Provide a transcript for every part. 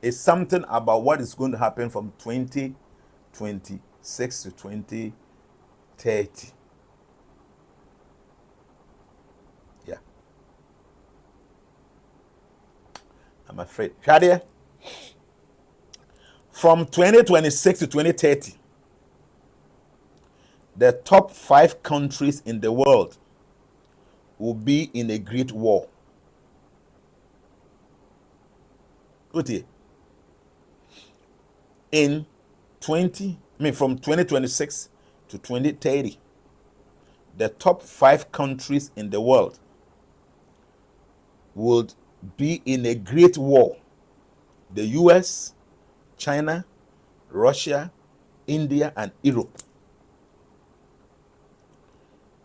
It's something about what is going to happen from 2026 to 2030. Yeah. I'm afraid. Shadia, from 2026 to 2030, the top 5 countries in the world will be in a great war. Uti, in from 2026 to 2030, the top 5 countries in the world would be in a great war. The US, China, Russia, India, and Europe.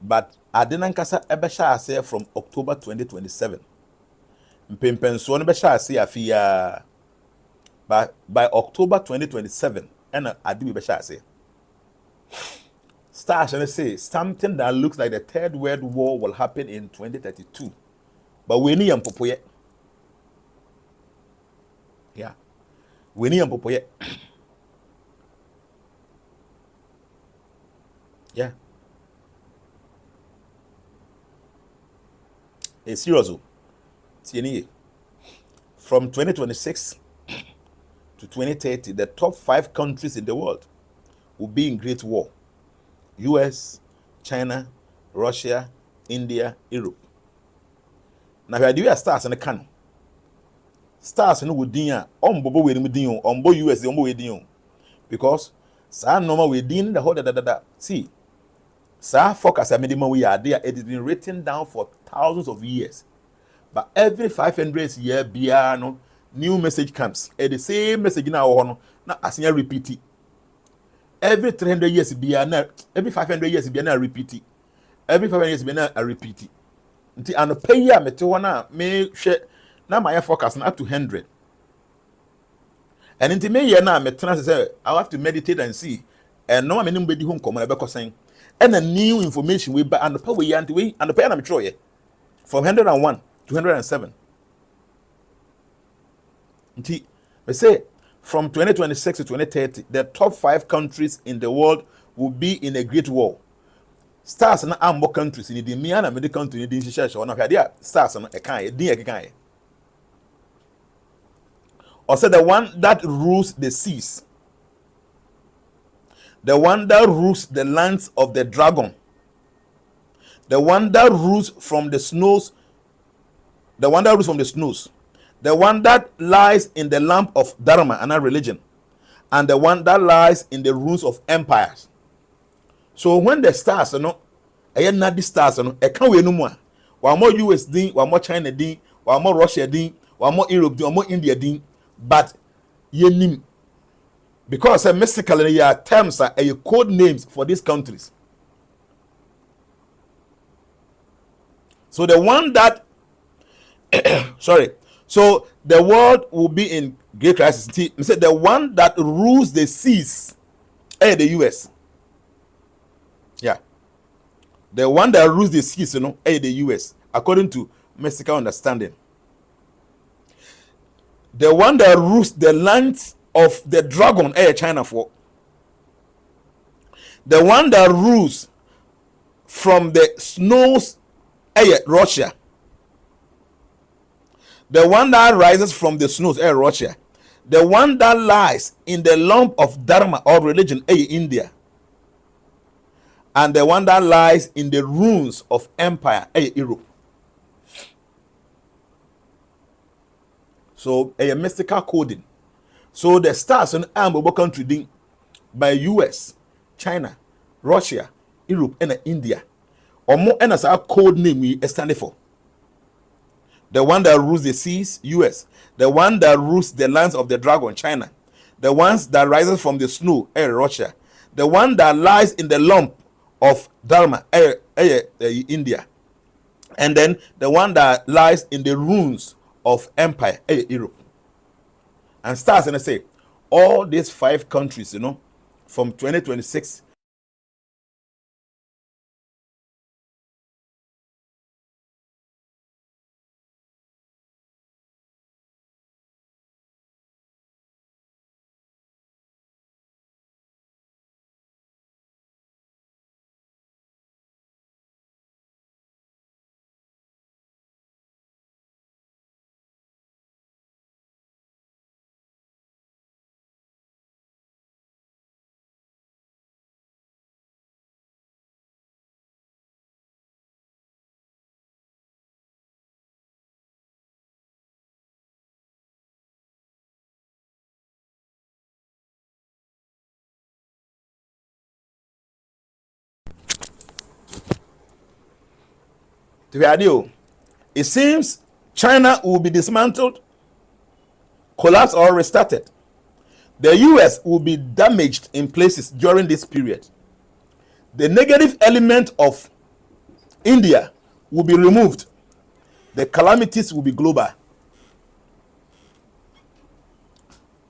But Adenankasa Ebesha from October 2027. Mpempenso no besha ase afia by October 2027 and Adi besha ase. Stars and say something that looks like the Third World War will happen in 2032. But we need popoye. Yeah. We need popoye. Yeah. It's serious. From 2026 to 2030, the top 5 countries in the world will be in great war. US, China, Russia, India, Europe. Now where do you stars in the can? Stars no wodin a ombobo we nim din o, ombo US ombo we din o. Because sa normal we din the whole da. See, sa focus a minimum we are there, it has been written down for thousands of years. But every 500 year bia no new message comes. The same message na no na asenya repeat it. Every 300 years bia na every 500 years bia na repeat it. Every 500 years bia na repeat it. Nti anopa yi a mete ho na me hwe na my forecast up to 100. And nti me ye na metena say I have to meditate and see. And no me nim bedi ho nkomo na bekosen. And a new information we ba anopa we ya nti we anopa ya na metro ye. From 101 to 107. Nti we say from 2026 to 2030, the top 5 countries in the world will be in a great war. Stars na ambo countries in the Miana medical country in the Shisha, one of the stars on a kind, or say the one that rules the seas, the one that rules the lands of the dragon, the one that rules from the snows, the one that rules from the snows, the one that lies in the lamp of Dharma and our religion, and the one that lies in the rules of empires. So when the stars not the stars can we no more. One more US din, one more China din, one more Russia din, one more Europe din, one more India din, but ye nim because mystically terms are code names for these countries. So the one that so the world will be in great crisis. Said the one that rules the seas, the US. Yeah. The one that rules the seas, the US, according to mystical understanding. The one that rules the lands of the dragon, China for. The one that rules from the snows, Russia. The one that rises from the snows, Russia. The one that lies in the lump of Dharma or religion, India. And the one that lies in the ruins of empire, Europe. So a mystical coding. So the stars on Ambo country ding by US, China, Russia, Europe, and India. Or more and as our code name we stand for. The one that rules the seas, US. The one that rules the lands of the dragon, China. The ones that rises from the snow, Russia. The one that lies in the lump of Dharma, India. And then the one that lies in the ruins of empire, Europe. And stars and I say, all these 5 countries, from 2026 To be it seems China will be dismantled, collapsed, or restarted. The US will be damaged in places during this period. The negative element of India will be removed. The calamities will be global.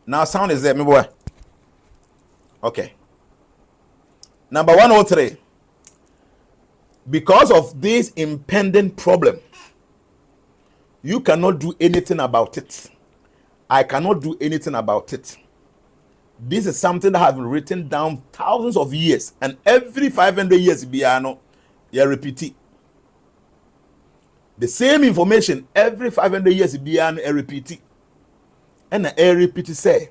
Now sound is there, my boy. Okay. Number 103. Because of this impending problem, you cannot do anything about it. I cannot do anything about it. This is something that has been written down thousands of years, and every 500 years, you repeat it. The same information every 500 years, you repeat it. And I repeat it, say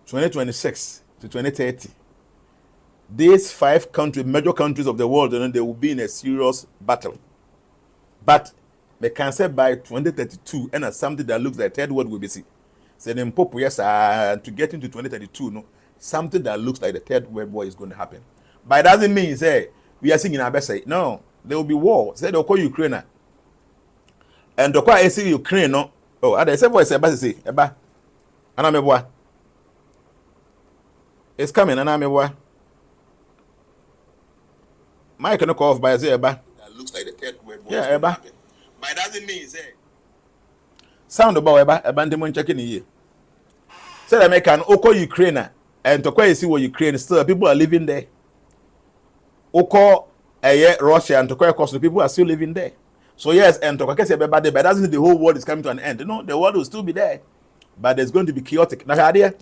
2026 to 2030. These 5 countries, major countries of the world, and they will be in a serious battle. But they can say by 2032, and something that looks like third world will be seen. So then, yes, to get into 2032, no, something that looks like the third world war is going to happen. But it doesn't mean say we are singing our best. No, there will be war. Say they'll call Ukraine, and the call say Ukraine. No, oh, they say voice. Eba say Eba, anameboa. It's coming, anameboa. Mike no call off by say Eba. That looks like the third world war. Yeah, Eba. But it doesn't mean say. Sound about Eba ndemo checking here. Say the American oko Ukraine and to quite see what Ukraine still people are living there. Oko Russia and to quite cost people are still living there. So yes, and to quite say Eba there, but doesn't mean the whole world is coming to an end. No, the world will still be there, but there's going to be chaotic. Now idea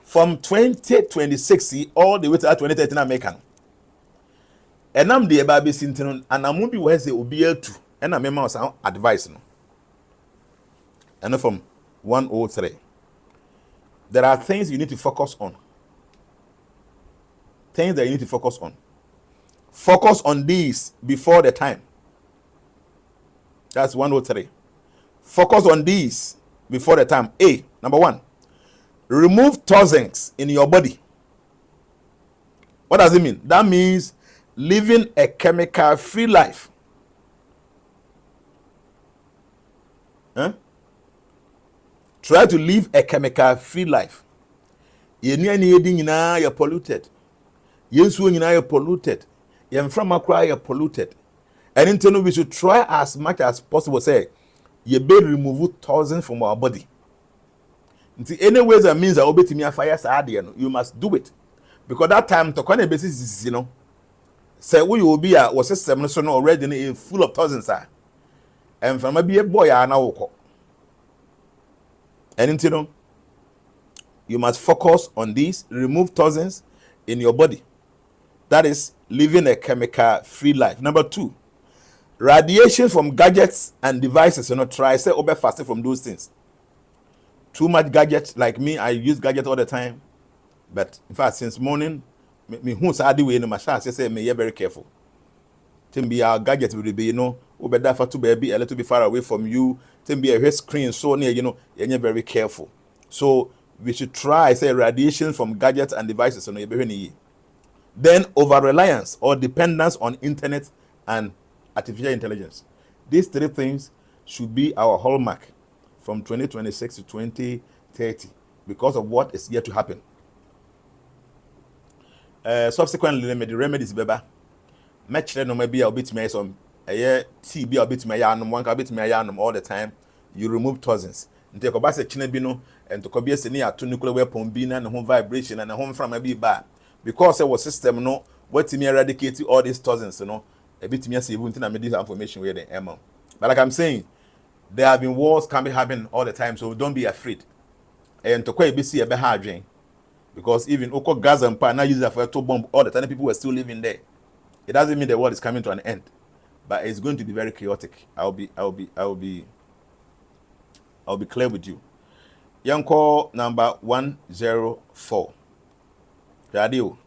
from 2026 all the way to 2030 American. And I'm the Eba be sintin and I'm be where say obi to and I remember some advice no. And from 103. There are things you need to focus on. Things that you need to focus on. Focus on these before the time. That's 103. Focus on these before the time. A, number 1. Remove toxins in your body. What does it mean? That means living a chemical-free life. Huh? Try to live a chemical-free life. You're polluted. You're polluted. You're polluted. And in turn, we should try as much as possible. Say, you better remove toxins from our body. Any ways that means that obey me a fire, you must do it. Because that time, to kind of basis is, say we will be a was system so already full of toxins. And from a be a boy, I know. And you must focus on these, remove toxins in your body. That is living a chemical-free life. Number 2, radiation from gadgets and devices. Try say over fasting from those things. Too much gadgets, like me, I use gadgets all the time. But in fact, since morning, me who's the way in my shop, say me very careful. Be our gadgets will be, over that for to be a little bit far away from you. Be a screen so near, you're very careful. So we should try, say, radiation from gadgets and devices. Then over-reliance or dependence on internet and artificial intelligence. These 3 things should be our hallmark from 2026 to 2030 because of what is yet to happen. Subsequently, the remedies, beba. Match no maybe I'll bit me some tea be a bit my yarn, one bit my yarn all the time. You remove toxins. Take a bass chinebino and to be a senior to nuclear weapon being and home vibration and a home from a be bad. Because our system what to me eradicate all these toxins, a bit me even think I made this information where the ammo. But like I'm saying, there have been wars can be happening all the time, so don't be afraid. And to quite be see a bad drain. Because even Oko Gaza and Pa now use it for a two bomb all the time people were still living there. It doesn't mean the world is coming to an end, but it's going to be very chaotic. I'll be clear with you. Young call number 104. Radio.